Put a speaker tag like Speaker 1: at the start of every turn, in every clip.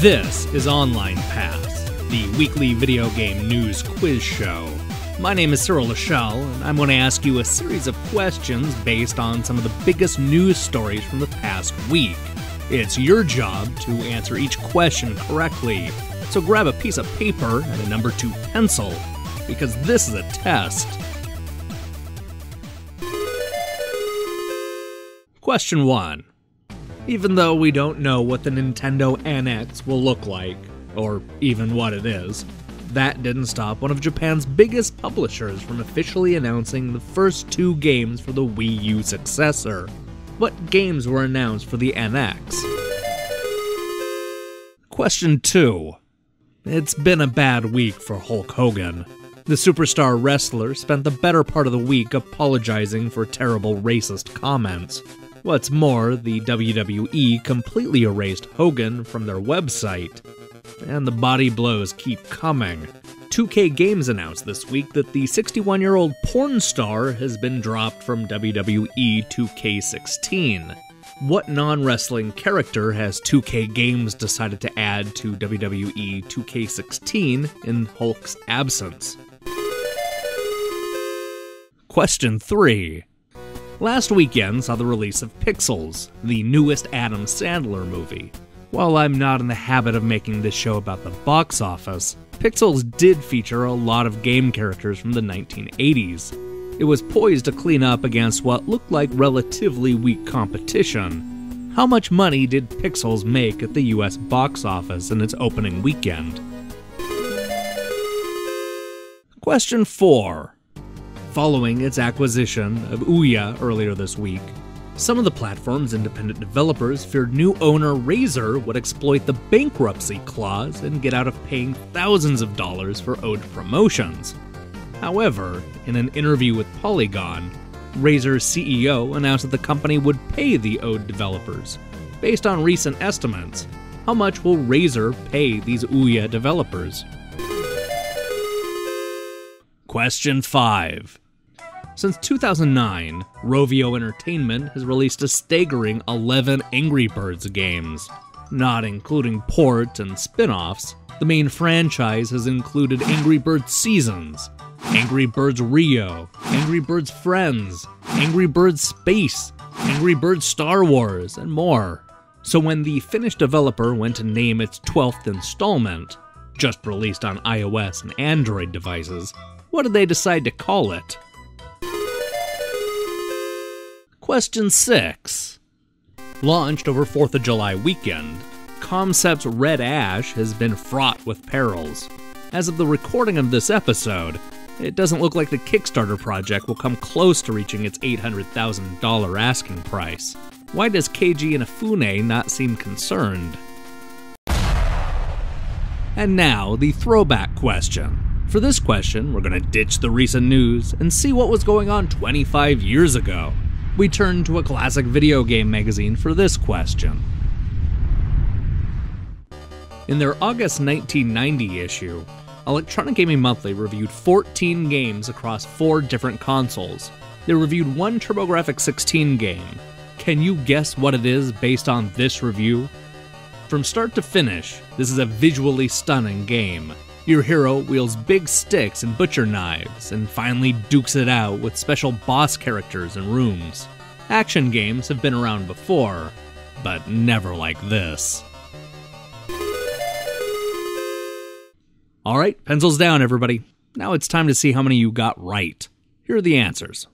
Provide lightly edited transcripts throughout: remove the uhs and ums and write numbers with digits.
Speaker 1: This is Online Pass, the weekly video game news quiz show. My name is Cyril Lachel, and I'm going to ask you a series of questions based on some of the biggest news stories from the past week. It's your job to answer each question correctly, so grab a piece of paper and a number 2 pencil, because this is a test. Question 1. Even though we don't know what the Nintendo NX will look like, or even what it is, that didn't stop one of Japan's biggest publishers from officially announcing the first 2 games for the Wii U successor. What games were announced for the NX? Question 2. It's been a bad week for Hulk Hogan. The superstar wrestler spent the better part of the week apologizing for terrible racist comments. What's more, the WWE completely erased Hogan from their website. And the body blows keep coming. 2K Games announced this week that the 61-year-old porn star has been dropped from WWE 2K16. What non-wrestling character has 2K Games decided to add to WWE 2K16 in Hulk's absence? Question 3. Last weekend saw the release of Pixels, the newest Adam Sandler movie. While I'm not in the habit of making this show about the box office, Pixels did feature a lot of game characters from the 1980s. It was poised to clean up against what looked like relatively weak competition. How much money did Pixels make at the US box office in its opening weekend? Question 4. Following its acquisition of Ouya earlier this week, some of the platform's independent developers feared new owner Razer would exploit the bankruptcy clause and get out of paying thousands of dollars for owed promotions. However, in an interview with Polygon, Razer's CEO announced that the company would pay the owed developers. Based on recent estimates, how much will Razer pay these Ouya developers? Question 5. Since 2009, Rovio Entertainment has released a staggering 11 Angry Birds games. Not including ports and spin-offs, the main franchise has included Angry Birds Seasons, Angry Birds Rio, Angry Birds Friends, Angry Birds Space, Angry Birds Star Wars, and more. So when the Finnish developer went to name its 12th installment, just released on iOS and Android devices, what did they decide to call it? Question 6. Launched over 4th of July weekend, Concept's Red Ash has been fraught with perils. As of the recording of this episode, it doesn't look like the Kickstarter project will come close to reaching its $800,000 asking price. Why does Keiji Inafune not seem concerned? And now, the throwback question. For this question, we're going to ditch the recent news and see what was going on 25 years ago. We turn to a classic video game magazine for this question. In their August 1990 issue, Electronic Gaming Monthly reviewed 14 games across 4 different consoles. They reviewed one TurboGrafx-16 game. Can you guess what it is based on this review? From start to finish, this is a visually stunning game. Your hero wields big sticks and butcher knives, and finally dukes it out with special boss characters and rooms. Action games have been around before, but never like this. Alright, pencils down everybody. Now it's time to see how many you got right. Here are the answers.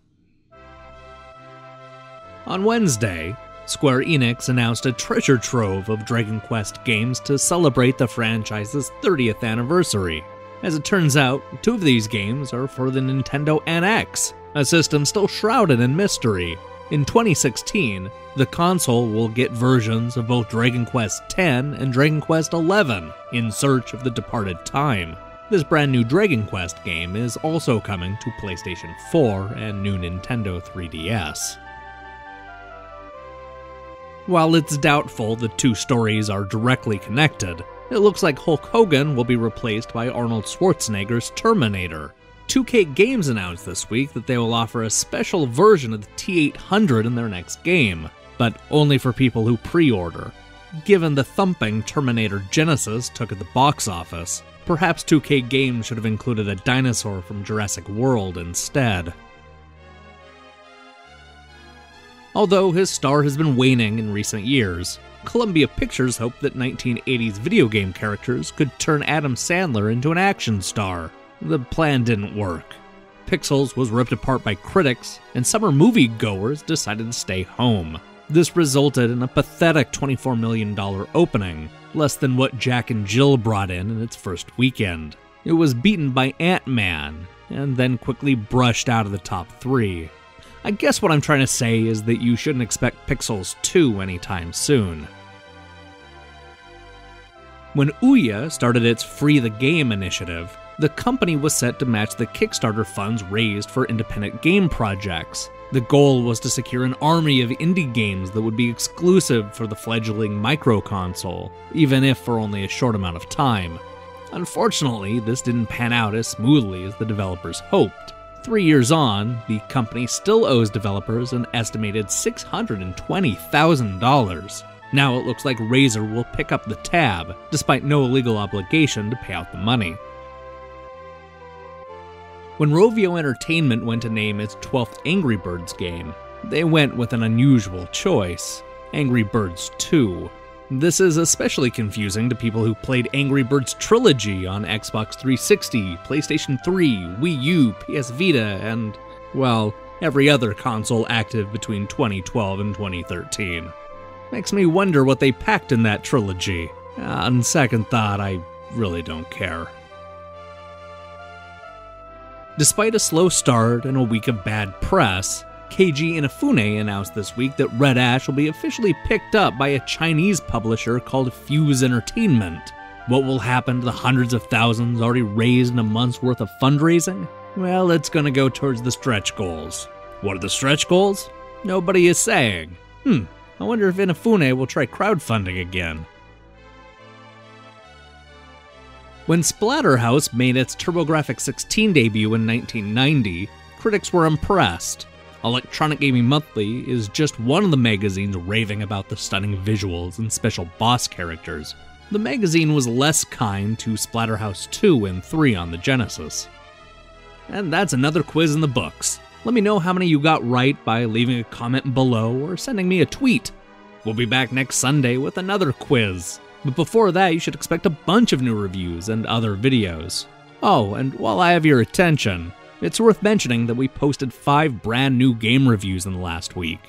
Speaker 1: On Wednesday, Square Enix announced a treasure trove of Dragon Quest games to celebrate the franchise's 30th anniversary. As it turns out, 2 of these games are for the Nintendo NX, a system still shrouded in mystery. In 2016, the console will get versions of both Dragon Quest X and Dragon Quest XI, In Search of the Departed Time. This brand new Dragon Quest game is also coming to PlayStation 4 and new Nintendo 3DS. While it's doubtful the 2 stories are directly connected, it looks like Hulk Hogan will be replaced by Arnold Schwarzenegger's Terminator. 2K Games announced this week that they will offer a special version of the T-800 in their next game, but only for people who pre-order. Given the thumping Terminator Genesis took at the box office, perhaps 2K Games should have included a dinosaur from Jurassic World instead. Although his star has been waning in recent years, Columbia Pictures hoped that 1980s video game characters could turn Adam Sandler into an action star. The plan didn't work. Pixels was ripped apart by critics, and summer moviegoers decided to stay home. This resulted in a pathetic $24 million opening, less than what Jack and Jill brought in its first weekend. It was beaten by Ant-Man, and then quickly brushed out of the top 3. I guess what I'm trying to say is that you shouldn't expect Pixels 2 anytime soon. When Ouya started its Free the Game initiative, the company was set to match the Kickstarter funds raised for independent game projects. The goal was to secure an army of indie games that would be exclusive for the fledgling microconsole, even if for only a short amount of time. Unfortunately, this didn't pan out as smoothly as the developers hoped. 3 years on, the company still owes developers an estimated $620,000. Now it looks like Razer will pick up the tab, despite no legal obligation to pay out the money. When Rovio Entertainment went to name its 12th Angry Birds game, they went with an unusual choice: Angry Birds 2. This is especially confusing to people who played Angry Birds Trilogy on Xbox 360, PlayStation 3, Wii U, PS Vita, and, well, every other console active between 2012 and 2013. Makes me wonder what they packed in that trilogy. On second thought, I really don't care. Despite a slow start and a week of bad press, Keiji Inafune announced this week that Red Ash will be officially picked up by a Chinese publisher called Fuse Entertainment. What will happen to the hundreds of thousands already raised in a month's worth of fundraising? Well, it's gonna go towards the stretch goals. What are the stretch goals? Nobody is saying. I wonder if Inafune will try crowdfunding again. When Splatterhouse made its TurboGrafx-16 debut in 1990, critics were impressed. Electronic Gaming Monthly is just one of the magazines raving about the stunning visuals and special boss characters. The magazine was less kind to Splatterhouse 2 and 3 on the Genesis. And that's another quiz in the books. Let me know how many you got right by leaving a comment below or sending me a tweet. We'll be back next Sunday with another quiz. But before that, you should expect a bunch of new reviews and other videos. Oh, and while I have your attention, it's worth mentioning that we posted 5 brand new game reviews in the last week.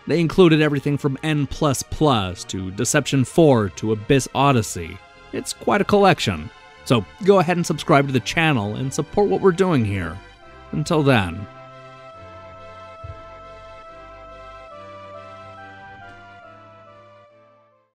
Speaker 1: They included everything from N++ to Deception 4 to Abyss Odyssey. It's quite a collection. So go ahead and subscribe to the channel and support what we're doing here. Until then.